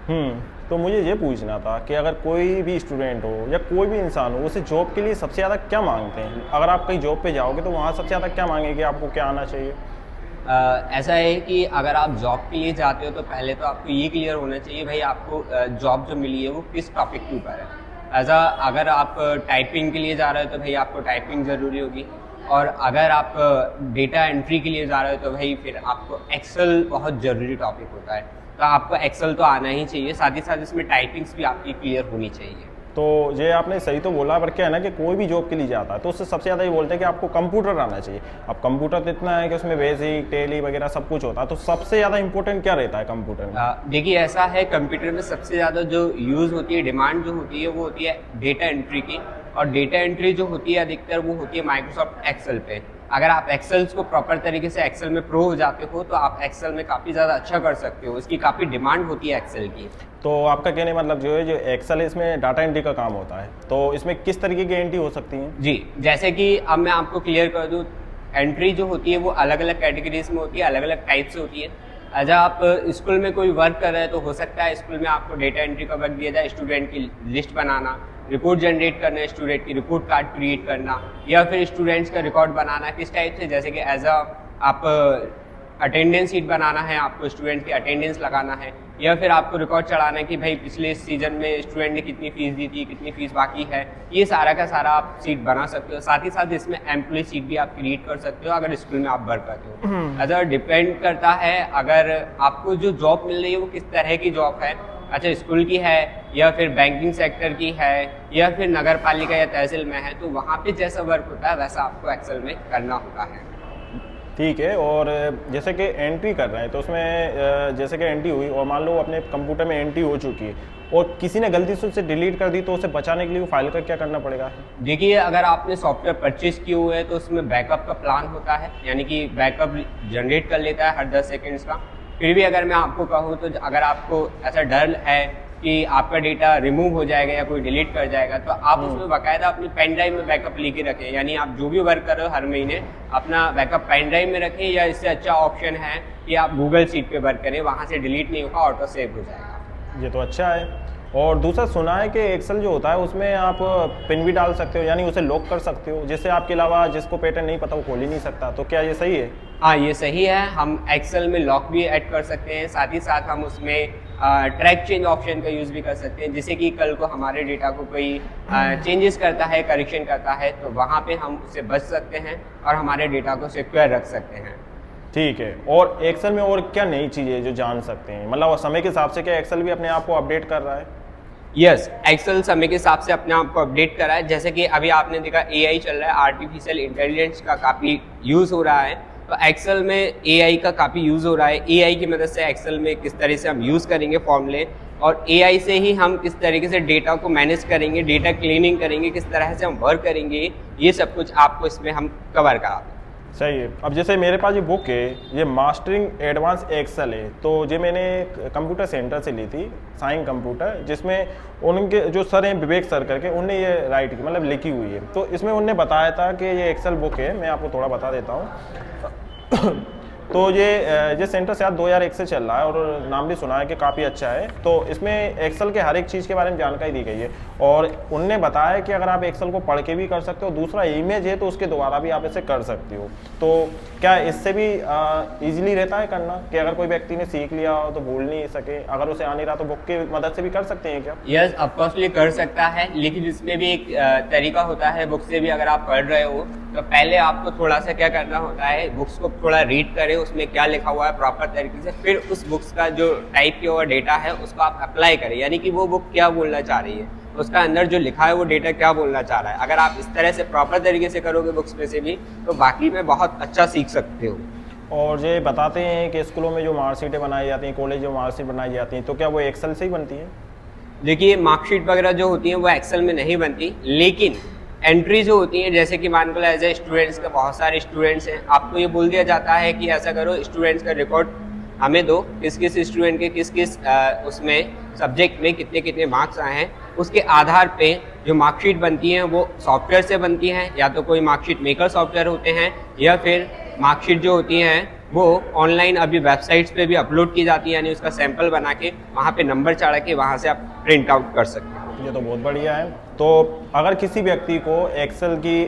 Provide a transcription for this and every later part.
तो मुझे ये पूछना था कि अगर कोई भी स्टूडेंट हो या कोई भी इंसान हो, उसे जॉब के लिए सबसे ज़्यादा क्या मांगते हैं? अगर आप कहीं जॉब पे जाओगे तो वहाँ सबसे ज़्यादा क्या मांगेंगे, आपको क्या आना चाहिए? ऐसा है कि अगर आप जॉब के लिए जाते हो तो पहले तो आपको ये क्लियर होना चाहिए भाई आपको जॉब जो मिली है वो किस टॉपिक के ऊपर है। अगर आप टाइपिंग के लिए जा रहे हो तो भाई आपको टाइपिंग ज़रूरी होगी, और अगर आप डेटा एंट्री के लिए जा रहे हो तो भाई फिर आपको एक्सेल बहुत ज़रूरी टॉपिक होता है। तो आपको एक्सेल तो आना ही चाहिए, साथ ही साथ इसमें टाइपिंग्स भी आपकी क्लियर होनी चाहिए। तो ये आपने सही तो बोला, पर क्या है ना कि कोई भी जॉब के लिए जाता है तो उससे सबसे ज़्यादा ये बोलते हैं कि आपको कंप्यूटर आना चाहिए। अब कंप्यूटर तो इतना है कि उसमें बेसिक टेली वगैरह सब कुछ होता है, तो सबसे ज़्यादा इंपॉर्टेंट क्या रहता है कंप्यूटर में? देखिए ऐसा है, कंप्यूटर में सबसे ज़्यादा जो यूज़ होती है, डिमांड जो होती है वो होती है डेटा एंट्री की। और डेटा एंट्री जो होती है अधिकतर वो होती है माइक्रोसॉफ्ट एक्सेल पे। अगर आप एक्सेल्स को प्रॉपर तरीके से एक्सेल में प्रो हो जाते हो तो आप एक्सेल में काफ़ी ज़्यादा अच्छा कर सकते हो, इसकी काफ़ी डिमांड होती है एक्सेल की। तो आपका कहने मतलब जो है, जो एक्सेल है इसमें डाटा एंट्री का काम होता है, तो इसमें किस तरीके की एंट्री हो सकती है? जी, जैसे कि अब मैं आपको क्लियर कर दूँ, एंट्री जो होती है वो अलग अलग कैटेगरीज में होती है, अलग अलग टाइप से होती है। अच्छा, आप स्कूल में कोई वर्क कर रहे हैं तो हो सकता है स्कूल में आपको डेटा एंट्री का वर्क दिया जाए, स्टूडेंट की लिस्ट बनाना, रिपोर्ट जनरेट करना, स्टूडेंट की रिपोर्ट कार्ड क्रिएट करना, या फिर स्टूडेंट्स का रिकॉर्ड बनाना। किस टाइप से, जैसे कि आप अटेंडेंस शीट बनाना है, आपको स्टूडेंट की अटेंडेंस लगाना है, या फिर आपको रिकॉर्ड चढ़ाना है कि भाई पिछले सीजन में स्टूडेंट ने कितनी फीस दी थी, कितनी फीस बाकी है। ये सारा का सारा आप सीट बना सकते हो। साथ ही साथ इसमें एम्प्लॉय सीट भी आप क्रिएट कर सकते हो अगर स्कूल में आप वर्क करते हो। अगर डिपेंड करता है अगर आपको जो जॉब मिल रही है वो किस तरह की जॉब है। अच्छा, स्कूल की है या फिर बैंकिंग सेक्टर की है या फिर नगर पालिका या तहसील में है, तो वहाँ पे जैसा वर्क होता है वैसा आपको एक्सेल में करना होता है। ठीक है। और जैसे कि एंट्री कर रहे हैं तो उसमें जैसे कि एंट्री हुई और मान लो अपने कंप्यूटर में एंट्री हो चुकी है और किसी ने गलती से उसे डिलीट कर दी, तो उसे बचाने के लिए वो फाइल का क्या करना पड़ेगा? देखिए, अगर आपने सॉफ्टवेयर परचेज किए हुए है तो उसमें बैकअप का प्लान होता है, यानी कि बैकअप जनरेट कर लेता है हर 10 सेकेंड्स का। फिर भी अगर मैं आपको कहूँ तो अगर आपको ऐसा डर है कि आपका डेटा रिमूव हो जाएगा या कोई डिलीट कर जाएगा, तो आप उसमें बाकायदा अपनी पेन ड्राइव में बैकअप लेके रखें। यानी आप जो भी वर्क कर रहे हो हर महीने अपना बैकअप पेन ड्राइव में रखें, या इससे अच्छा ऑप्शन है कि आप गूगल शीट पे वर्क करें, वहाँ से डिलीट नहीं होगा, ऑटो सेव हो जाएगा। ये तो अच्छा है। और दूसरा सुना है कि एक्सेल जो होता है उसमें आप पिन भी डाल सकते हो, यानी उसे लॉक कर सकते हो, जिससे आपके अलावा जिसको पैटर्न नहीं पता वो खोल ही नहीं सकता। तो क्या ये सही है? हाँ, ये सही है। हम एक्सेल में लॉक भी ऐड कर सकते हैं, साथ ही साथ हम उसमें ट्रैक चेंज ऑप्शन का यूज़ भी कर सकते हैं, जिससे कि कल को हमारे डेटा को कोई चेंजेस करता है, करेक्शन करता है, तो वहाँ पे हम उससे बच सकते हैं और हमारे डेटा को सिक्योर रख सकते हैं। ठीक है। और एक्सेल में और क्या नई चीज़ें जो जान सकते हैं, मतलब समय के हिसाब से क्या एक्सेल भी अपने आप को अपडेट कर रहा है? यस, एक्सेल समय के हिसाब से अपने आप को अपडेट करा है। जैसे कि अभी आपने देखा एआई चल रहा है, आर्टिफिशियल इंटेलिजेंस का काफ़ी यूज़ हो रहा है, तो एक्सेल में एआई का काफ़ी यूज़ हो रहा है। एआई की मदद से एक्सेल में किस तरह से हम यूज़ करेंगे फॉर्मूले, और एआई से ही हम किस तरीके से डेटा को मैनेज करेंगे, डेटा क्लीनिंग करेंगे, किस तरह से हम वर्क करेंगे, ये सब कुछ आपको इसमें हम कवर करा दें। सही है। अब जैसे मेरे पास ये बुक है, ये मास्टरिंग एडवांस एक्सेल है, तो ये मैंने कंप्यूटर सेंटर से ली थी, साइन कंप्यूटर, जिसमें उनके जो सर हैं विवेक सर करके, उनने ये राइट की मतलब लिखी हुई है। तो इसमें उनने बताया था कि ये एक्सेल बुक है, मैं आपको थोड़ा बता देता हूँ। तो ये सेंटर शायद 2001 से चल रहा है और नाम भी सुना है कि काफ़ी अच्छा है। तो इसमें एक्सेल के हर एक चीज़ के बारे में जानकारी दी गई है और उनने बताया कि अगर आप एक्सेल को पढ़ के भी कर सकते हो, दूसरा इमेज है तो उसके द्वारा भी आप इसे कर सकते हो। तो क्या इससे भी ईजिली रहता है करना, कि अगर कोई व्यक्ति ने सीख लिया हो तो भूल नहीं सके, अगर उसे आ नहीं रहा तो बुक की मदद से भी कर सकते हैं क्या? यस, ऑफकोर्सली कर सकता है, लेकिन इसमें भी एक तरीका होता है। बुक से भी अगर आप पढ़ रहे हो तो पहले आपको थोड़ा सा क्या करना होता है, बुक्स को थोड़ा रीड करें, उसमें क्या लिखा हुआ है प्रॉपर तरीके से, फिर उस बुक्स का जो टाइप किया हुआ डेटा है उसको आप अप्लाई करें, यानी कि वो बुक क्या बोलना चाह रही है, उसका अंदर जो लिखा है वो डेटा क्या बोलना चाह रहा है। अगर आप इस तरह से प्रॉपर तरीके से करोगे बुक्स में से भी, तो बाकी में बहुत अच्छा सीख सकते हो। और ये बताते हैं कि स्कूलों में जो मार्कशीटें बनाई जाती हैं, कॉलेज जो मार्कशीट बनाई जाती हैं, तो क्या वो एक्सेल से ही बनती हैं? देखिए, मार्कशीट वगैरह जो होती हैं वो एक्सेल में नहीं बनती, लेकिन एंट्री जो होती हैं, जैसे कि मान लो एज ए स्टूडेंट्स का बहुत सारे स्टूडेंट्स हैं, आपको ये बोल दिया जाता है कि ऐसा करो, स्टूडेंट्स का रिकॉर्ड हमें दो, किस किस स्टूडेंट के किस किस उसमें सब्जेक्ट में कितने कितने मार्क्स आए हैं, उसके आधार पे जो मार्कशीट बनती हैं वो सॉफ्टवेयर से बनती हैं, या तो कोई मार्कशीट मेकर सॉफ्टवेयर होते हैं, या फिर मार्कशीट जो होती हैं वो ऑनलाइन अभी वेबसाइट्स पे भी अपलोड की जाती है, यानी उसका सैंपल बना के वहाँ पे नंबर चढ़ा के वहाँ से आप प्रिंट आउट कर सकते हो। ये तो बहुत बढ़िया है। तो अगर किसी व्यक्ति को एक्सेल की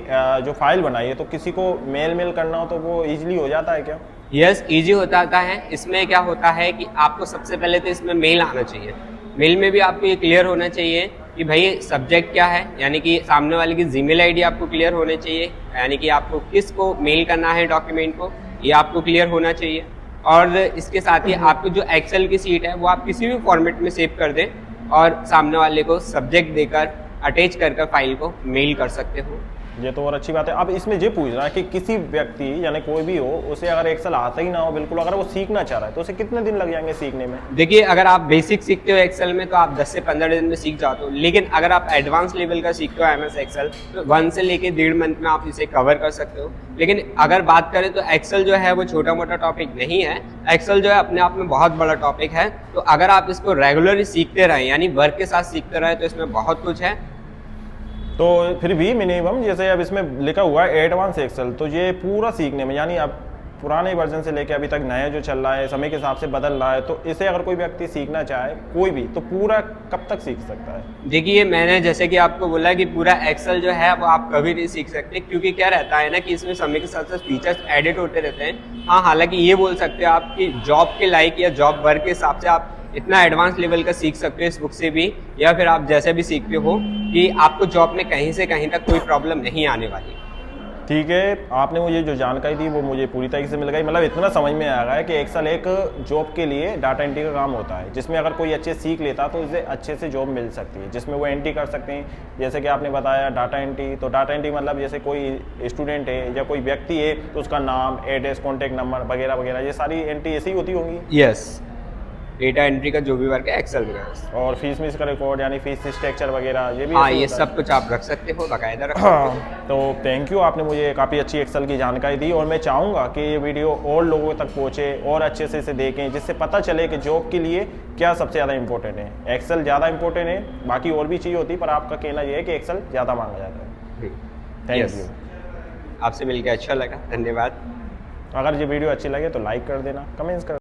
जो फाइल बनाई है तो किसी को मेल करना हो तो वो इजीली हो जाता है क्या? यस, इजी होता है। इसमें क्या होता है कि आपको सबसे पहले तो इसमें मेल आना चाहिए। मेल में भी आपको ये क्लियर होना चाहिए कि भाई सब्जेक्ट क्या है, यानी कि सामने वाले की जीमेल आईडी आपको क्लियर होनी चाहिए, यानी कि आपको किसको मेल करना है डॉक्यूमेंट को, ये आपको क्लियर होना चाहिए। और इसके साथ ही आपको जो एक्सेल की सीट है वो आप किसी भी फॉर्मेट में सेव कर दें और सामने वाले को सब्जेक्ट देकर अटैच कर फाइल को मेल कर सकते हो। ये तो और अच्छी बात है। अब इसमें ये पूछ रहा है कि किसी व्यक्ति यानी कोई भी हो उसे अगर एक्सेल आता ही ना हो बिल्कुल, अगर वो सीखना चाह रहा है तो उसे कितने दिन लग जाएंगे सीखने में? देखिए, अगर आप बेसिक सीखते हो एक्सेल में तो आप 10 से 15 दिन में सीख जाते हो, लेकिन अगर आप एडवांस लेवल का सीखते हो एमएस एक्सेल तो 1 से लेके 1.5 मंथ में आप इसे कवर कर सकते हो। लेकिन अगर बात करें तो एक्सेल जो है वो छोटा मोटा टॉपिक नहीं है, एक्सेल जो है अपने आप में बहुत बड़ा टॉपिक है। तो अगर आप इसको रेगुलरली सीखते रहें, यानी वर्क के साथ सीखते रहें, तो इसमें बहुत कुछ है। तो फिर भी मिनिमम जैसे अब इसमें लिखा हुआ है एडवांस एक्सेल, तो ये पूरा सीखने में यानी अब पुराने वर्जन से लेके अभी तक नया जो चल रहा है समय के हिसाब से बदल रहा है, तो इसे अगर कोई व्यक्ति सीखना चाहे कोई भी तो पूरा कब तक सीख सकता है? देखिए, मैंने जैसे कि आपको बोला कि पूरा एक्सेल जो है वो आप कभी नहीं सीख सकते, क्योंकि क्या रहता है ना कि इसमें समय के साथ साथ फीचर्स एडिट होते रहते हैं। हाँ, हालांकि ये बोल सकते हैं आप कि जॉब के लाइक या जॉब वर्क के हिसाब से आप इतना एडवांस लेवल का सीख सकते हो इस बुक से भी, या फिर आप जैसे भी सीखते हो कि आपको जॉब में कहीं से कहीं तक कोई प्रॉब्लम नहीं आने वाली। ठीक है, आपने मुझे जो जानकारी दी वो मुझे पूरी तरीके से मिल गई। मतलब इतना समझ में आ रहा है कि एक्सेल एक जॉब के लिए डाटा एंट्री का काम होता है, जिसमें अगर कोई अच्छे सीख लेता तो उसे अच्छे से जॉब मिल सकती है, जिसमें वो एंट्री कर सकते हैं। जैसे कि आपने बताया डाटा एंट्री, तो डाटा एंट्री मतलब जैसे कोई स्टूडेंट है या कोई व्यक्ति है तो उसका नाम, एड्रेस, कॉन्टैक्ट नंबर वगैरह वगैरह, ये सारी एंट्री ऐसी ही होती होंगी। यस, डेटा एंट्री का जो भी वर्क है एक्सेल में है। और फीस मिस का रिकॉर्ड यानी फीस स्ट्रक्चर वगैरह ये भी हाँ, ऐसे ये होता है? सब कुछ आप रख सकते हो, बाकायदा रख सकते हो। तो थैंक यू, आपने मुझे काफ़ी अच्छी एक्सेल की जानकारी दी और मैं चाहूँगा कि ये वीडियो और लोगों तक पहुँचे और अच्छे से इसे देखें, जिससे पता चले कि जॉब के लिए क्या सबसे ज़्यादा इंपॉर्टेंट है। एक्सेल ज़्यादा इंपॉर्टेंट है, बाकी और भी चीज़ होती है, पर आपका कहना यह है कि एक्सेल ज़्यादा मांगा जाता है। Thank Yes. यू। आपसे मिलकर अच्छा लगा, धन्यवाद। अगर ये वीडियो अच्छी लगे तो लाइक कर देना, कमेंट्स कर